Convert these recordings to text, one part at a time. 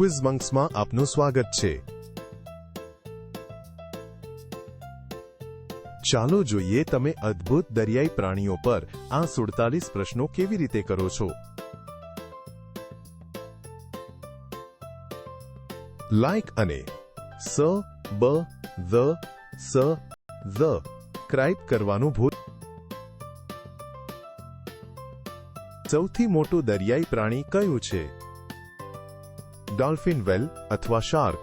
Quiz મંક્સમાં આપનું સ્વાગત છે। ચાલો જોઈએ તમે અદ્ભુત દરિયાઈ પ્રાણીઓ પર આ 47 પ્રશ્નો કેવી રીતે કરો છો। લાઇક અને સબસ્ક્રાઇબ કરવાનું ભૂલ। સૌથી મોટું દરિયાઈ પ્રાણી કયું છે? ડોલ્ફિન, વેલ અથવા શાર્ક?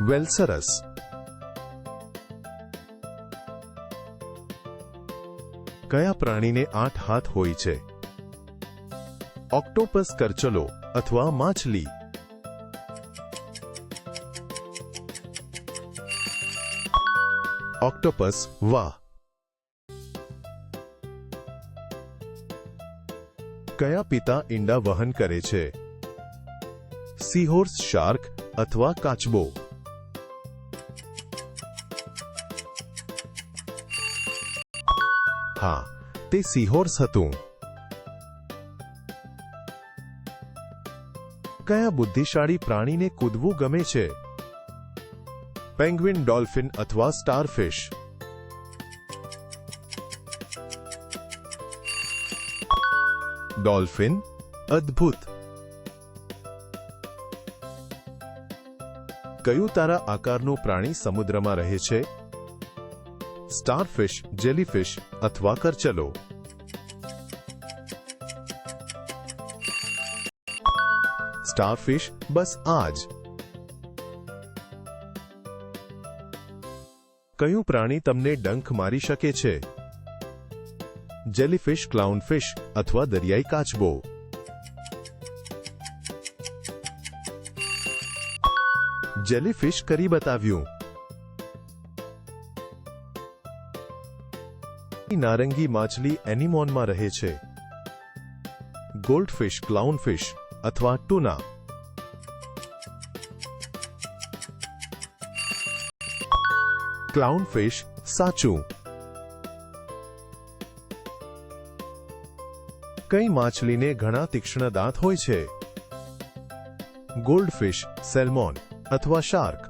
વેલ સરસ। કયા પ્રાણીને 8 હાથ હોય છે? ઓક્ટોપસ, કરચલો અથવા માછલી? ઓક્ટોપસ, વાહ। કયા પિતા ઈંડા વહન કરે છે? સીહોર્સ, શાર્ક અથવા કાચબો? હા, તે સીહોર્સ હતું। કયા બુદ્ધિશાળી પ્રાણીને કૂદવું ગમે છે? પેંગ્વિન, ડોલ્ફિન અથવા સ્ટારફિશ? ડોલ્ફિન, અદ્ભુત। કયું તારા આકારનું પ્રાણી સમુદ્રમાં રહે છે? સ્ટારફિશ, જેલીફિશ અથવા કરચલો? સ્ટારફિશ, બસ આ જ। કયું પ્રાણી તમને ડંખ મારી શકે છે? જેલીફિશ, ક્લાઉનફિશ અથવા દરિયાઈ કાચબો? જેલીફિશ કરી બતાવ્યું। નારંગી માછલી એનિમોનમાં રહે છે? ગોલ્ડફિશ, ક્લાઉનફિશ અથવા ટૂના? ક્લાઉનફિશ, સાચું। કઈ માછલીને ઘણા તીક્ષ્ણ દાંત હોય છે? ગોલ્ડફિશ, સેલ્મોન અથવા શાર્ક?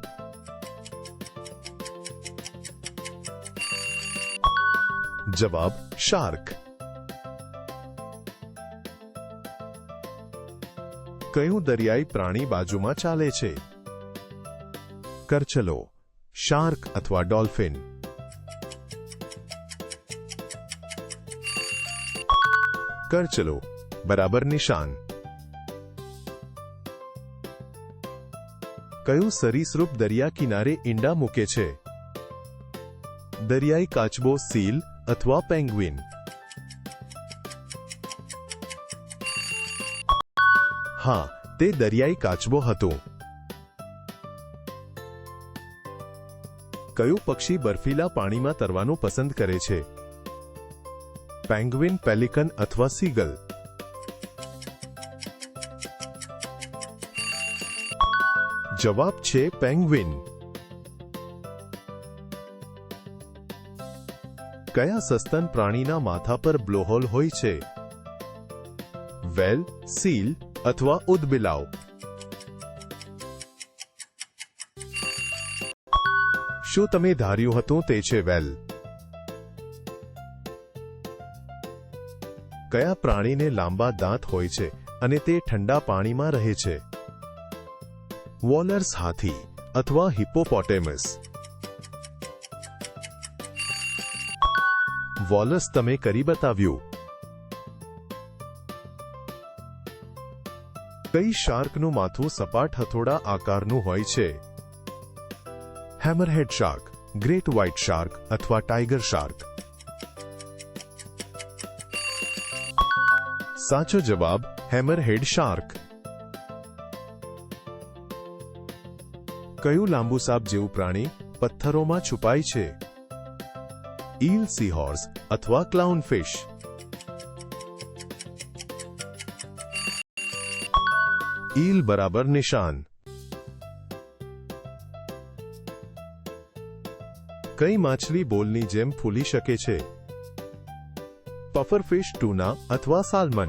જવાબ, શાર્ક। કયું દરિયાઈ પ્રાણી બાજુમાં ચાલે છે? કરચલો, શાર્ક અથવા ડોલ્ફિન? કરચલો, બરાબર નિશાન। કયું સરીસૃપ દરિયા કિનારે ઈંડા મૂકે છે? દરિયાઈ કાચબો, સીલ અથવા પેંગ્વિન? હા, તે દરિયાઈ કાચબો હતું। કયું પક્ષી બર્ફીલા પાણીમાં તરવાનું પસંદ કરે છે? પેંગ્વિન, પેલિકન અથવા સીગલ? જવાબ છે પેંગ્વિન। કયા સસ્તન પ્રાણીના માથા પર બ્લોહોલ હોય છે? વેલ, સીલ અથવા ઉદબિલાવ? શું તમે ધાર્યું હતું તે છે વેલ? કયા પ્રાણીને લાંબા દાંત હોય છે અને તે ઠંડા પાણીમાં રહે છે? વોલર્સ, હાથી અથવા હિપ્પોપોટેમસ? વોલસ, તમે કરી બતાવ્યું। કઈ શાર્કનું માથું સપાટ હથોડા આકારનું હોય છે? હેમરહેડ શાર્ક, ગ્રેટ વ્હાઇટ શાર્ક અથવા ટાઇગર શાર્ક? સાચો જવાબ, હેમરહેડ શાર્ક। કયું લાંબુ સાપ જેવું પ્રાણી પથ્થરોમાં છુપાય છે? ઈલ, સીહોર્સ અથવા ક્લાઉનફિશ? ઈલ, બરાબર નિશાન। કઈ માછલી બોલની જેમ ફૂલી શકે છે? પફરફિશ, ટૂના અથવા સાલ્મન.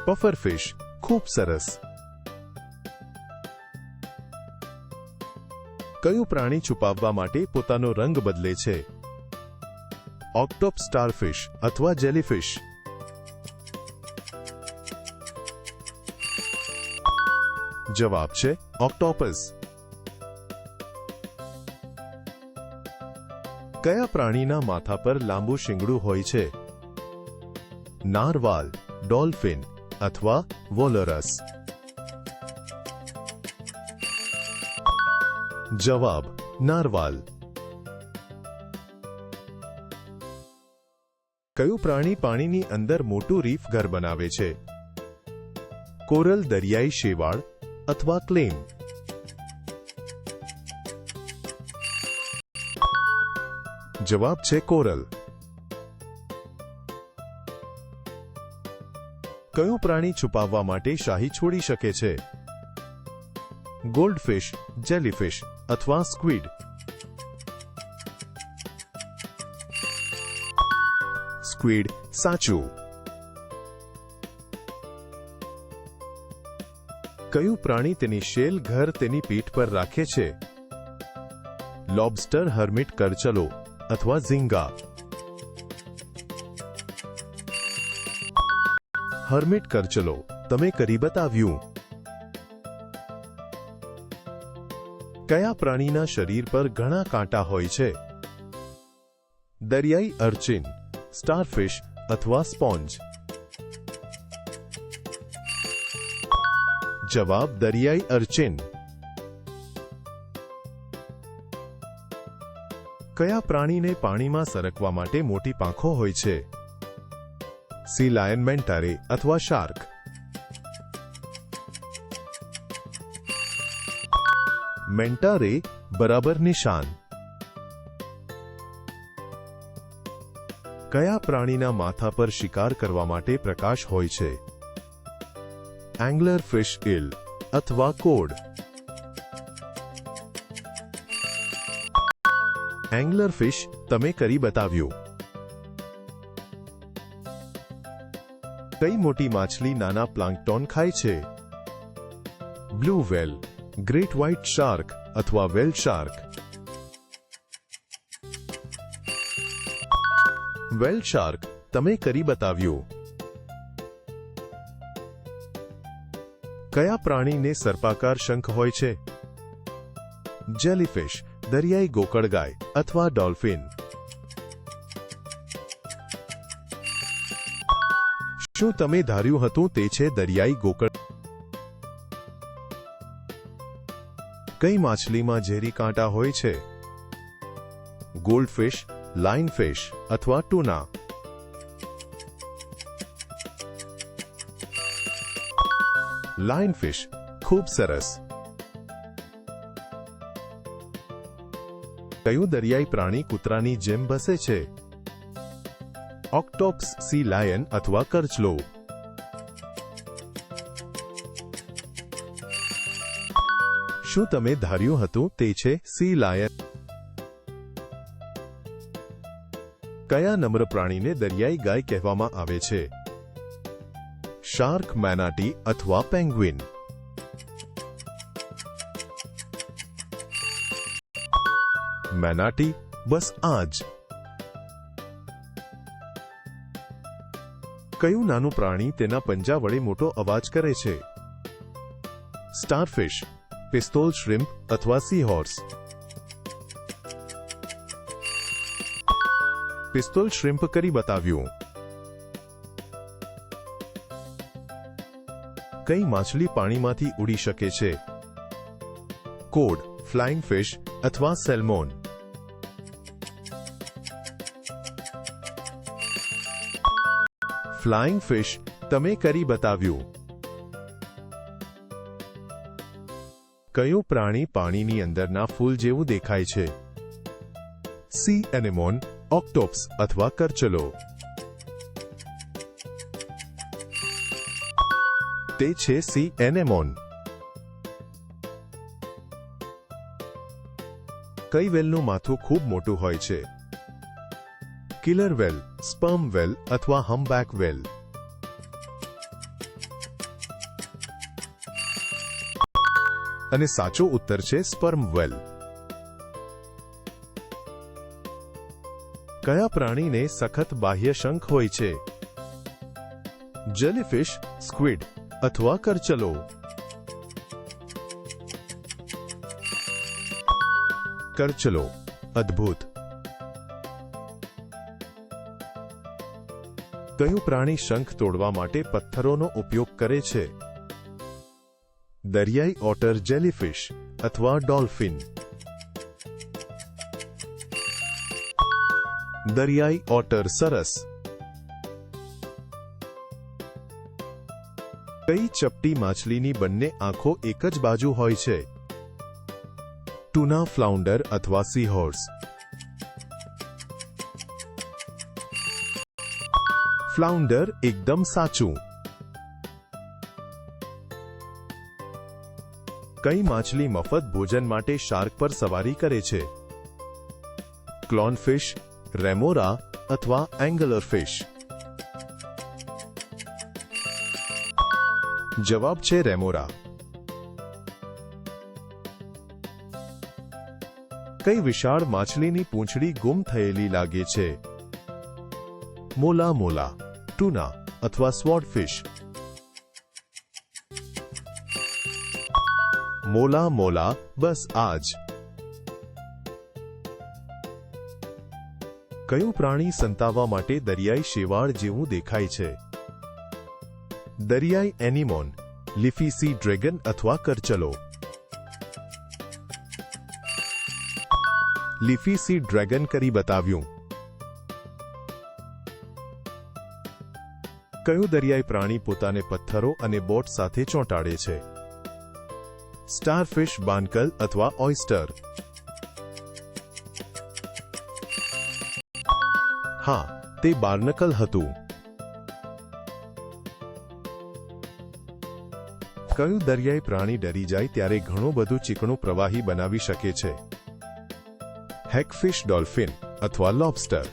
પફરફિશ ખૂબ સરસ. કયું પ્રાણી છુપાવવા માટે પોતાનો રંગ બદલે છે? ઓક્ટોપસ, સ્ટારફિશ અથવા જેલીફિશ. જવાબ છે ઓક્ટોપસ. કયા પ્રાણીના માથા પર લાંબુ શિંગડું હોય છે? નારવાલ, ડોલ્ફિન અથવા વોલરસ. જવાબ નારવાલ. કયું પ્રાણી પાણીની અંદર મોટું રીફ ઘર બનાવે છે? કોરલ, દરિયાઈ શેવાળ અથવા ક્લેમ. જવાબ છે કોરલ. કયું પ્રાણી છુપાવવા માટે શાહી છોડી શકે છે? ગોલ્ડફિશ, જેલીફિશ અથવા સ્ક્વિડ. સ્ક્વિડ સાચું. કયું પ્રાણી તેની શેલ ઘર તેની પીઠ પર રાખે છે? લોબસ્ટર, હર્મિટ, કરચલો અથવા ઝીંગા. હર્મિટ કરચલો. તમે કરી બતાવ્યું. કયા પ્રાણીના શરીર પર ઘણા કાંટા હોય છે? દરિયાઈ અર્ચિન, સ્ટારફિશ અથવા સ્પોન્જ. જવાબ દરિયાઈ અર્ચિન. કયા પ્રાણીને પાણીમાં સરકવા માટે મોટી પાંખો હોય છે? સી લાયન, મેન્ટારે અથવા શાર્ક. મેન્ટારે બરાબર નિશાન. કયા પ્રાણીના માથા પર શિકાર કરવા માટે પ્રકાશ હોય છે? એંગ્લર ફિશ, ઈલ અથવા કોડ. એંગ્લર ફિશ. તમે કરી બતાવ્યું. કઈ મોટી માછલી નાના પ્લાન્કટોન ખાય છે? Blue whale, great white shark અથવા વેલ શાર્ક. વેલ શાર્ક. તમે કરી બતાવ્યું. કયા પ્રાણીને સર્પાકાર શંખ હોય છે? જેલીફિશ, દરિયાઈ ગોકળગાય અથવા ડોલ્ફિન. શું તમે ધાર્યું હતું તે છે દરિયાઈ ગોકળ? કઈ માછલીમાં ઝેરી કાંટા હોય છે? ગોલ્ડફિશ, લાઇનફિશ અથવા ટૂના. લાઇનફિશ. ખૂબ સરસ. કયું દરિયાઈ પ્રાણી કૂતરાની જેમ ભસે છે? ઓક્ટોપસ, સી લાયન અથવા કરચલો. શું તમે ધાર્યું હતું તે છે સી લાયન? કયા નમ્ર પ્રાણીને દરિયાઈ ગાય કહેવામાં આવે છે? શાર્ક, મેનાટી અથવા પેંગ્વિન. મેનાટી. બસ આ જ. કયું નાનું પ્રાણી તેના પંજા વડે મોટો અવાજ કરે છે? સ્ટારફિશ, પિસ્તોલ શ્રિમ્પ અથવા સી હોર્સ. પિસ્તોલ શ્રિમ્પ કરી બતાવ્યું. કઈ માછલી પાણીમાંથી ઉડી શકે છે? કોડ, ફ્લાઇંગ ફિશ અથવા સેલ્મોન. Flying fish. તમે કરી બતાવ્યું. કયું પ્રાણી પાણીની અંદરના ફૂલ જેવું દેખાય છે? સી એનેમોન, ઓક્ટોપસ અથવા કરચલો. તે છે સી એનેમોન. કઈ વેલનું માથું ખૂબ મોટું હોય છે? કિલર વેલ, સ્પર્મ વેલ અથવા હમ્બેક વેલ? અને સાચો ઉત્તર છે સ્પર્મ વેલ. કયા પ્રાણીને સખત બાહ્ય શંખ હોય છે? જેલીફિશ, સ્ક્વિડ અથવા કરચલો? કરચલો. અદ્ભુત. કયું પ્રાણી શંખ તોડવા માટે પથ્થરોનો ઉપયોગ કરે છે? દરિયાઈ ઓટર, જેલીફિશ અથવા ડોલ્ફિન? દરિયાઈ ઓટર. સરસ. કઈ ચપટી માછલીની બંને આંખો એક જ બાજુ હોય છે? ટૂના, ફ્લાઉન્ડર અથવા સીહોર્સ? ફ્લાઉન્ડર. એકદમ સાચું. કઈ માછલી મફત ભોજન માટે શાર્ક પર સવારી કરે છે? ક્લોનફિશ, રેમોરા અથવા એંગલરફિશ? જવાબ છે રેમોરા. કઈ વિશાળ માછલીની પૂંછડી ગુમ થયેલી લાગે છે? મોલા મોલા, ટૂના અથવા સ્વોર્ડફિશ? મોલા મોલા. બસ આજ. કયું પ્રાણી સંતાવવા માટે દરિયાઈ શેવાળ જેવું દેખાય છે? દરિયાઈ એનિમોન, લીફી સી ડ્રેગન અથવા કરચલો? લીફી સી ડ્રેગન કરી બતાવ્યું. કયું દરિયાઈ પ્રાણી પોતાને પથ્થરો અને બોટ સાથે ચોંટાડે છે? સ્ટારફિશ, બાનકલ અથવા ઓયસ્ટર? હા, તે બાર્નકલ હતું. કયું દરિયાઈ પ્રાણી ડરી જાય ત્યારે ઘણું બધું ચીકણું પ્રવાહી બનાવી શકે છે? હેગફિશ, ડોલ્ફિન અથવા લોબસ્ટર?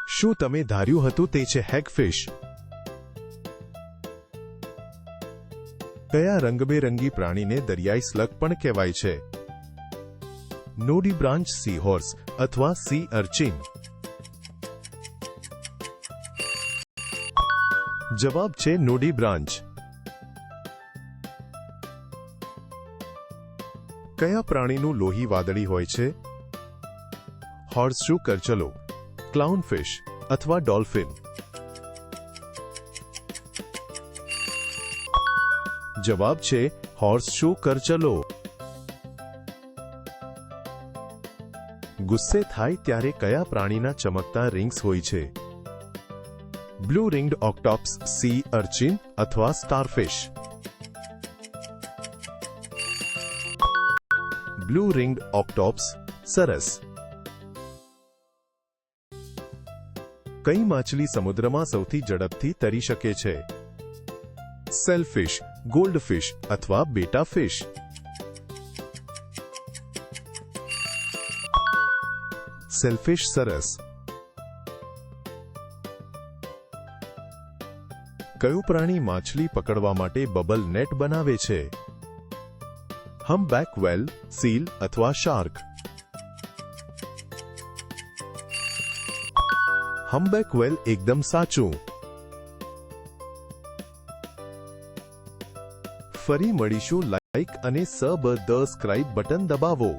શું તમે ધાર્યું હતું તે છે હેગફિશ? કયા રંગબેરંગી પ્રાણીને દરિયાઈ સ્લગ પણ કહેવાય છે? નોડીબ્રાન્ચ, સીહોર્સ અથવા સી અર્ચિન? જવાબ છે નોડીબ્રાન્ચ. કયા પ્રાણીનું લોહી વાદળી હોય છે? હોર્સશુ, કરચલો, ક્લાઉનફિશ અથવા ડોલ્ફિન? જવાબ છે હોર્સશુ, કરચલો. ગુસ્સે થાય ત્યારે કયા પ્રાણીના ચમકતા રિંગ્સ હોય છે? બ્લુ રિંગ્ડ ઓક્ટોપ્સ, સી અર્ચિન અથવા સ્ટારફિશ? Blue ringed ઓક્ટોપ્સ. સરસ. કઈ માછલી સમુદ્રમાં સૌથી ઝડપથી તરી શકે છે? સેલફિશ, ગોલ્ડફિશ અથવા બેટા ફિશ? સેલફિશ. સરસ. કયું પ્રાણી માછલી પકડવા માટે બબલ નેટ બનાવે છે? હમ્બેક વેલ, સીલ અથવા શાર્ક? હમ્બેક વેલ. એકદમ સાચું. ફરી મળીશું. લાઇક અને સબસ્ક્રાઇબ બટન દબાવો.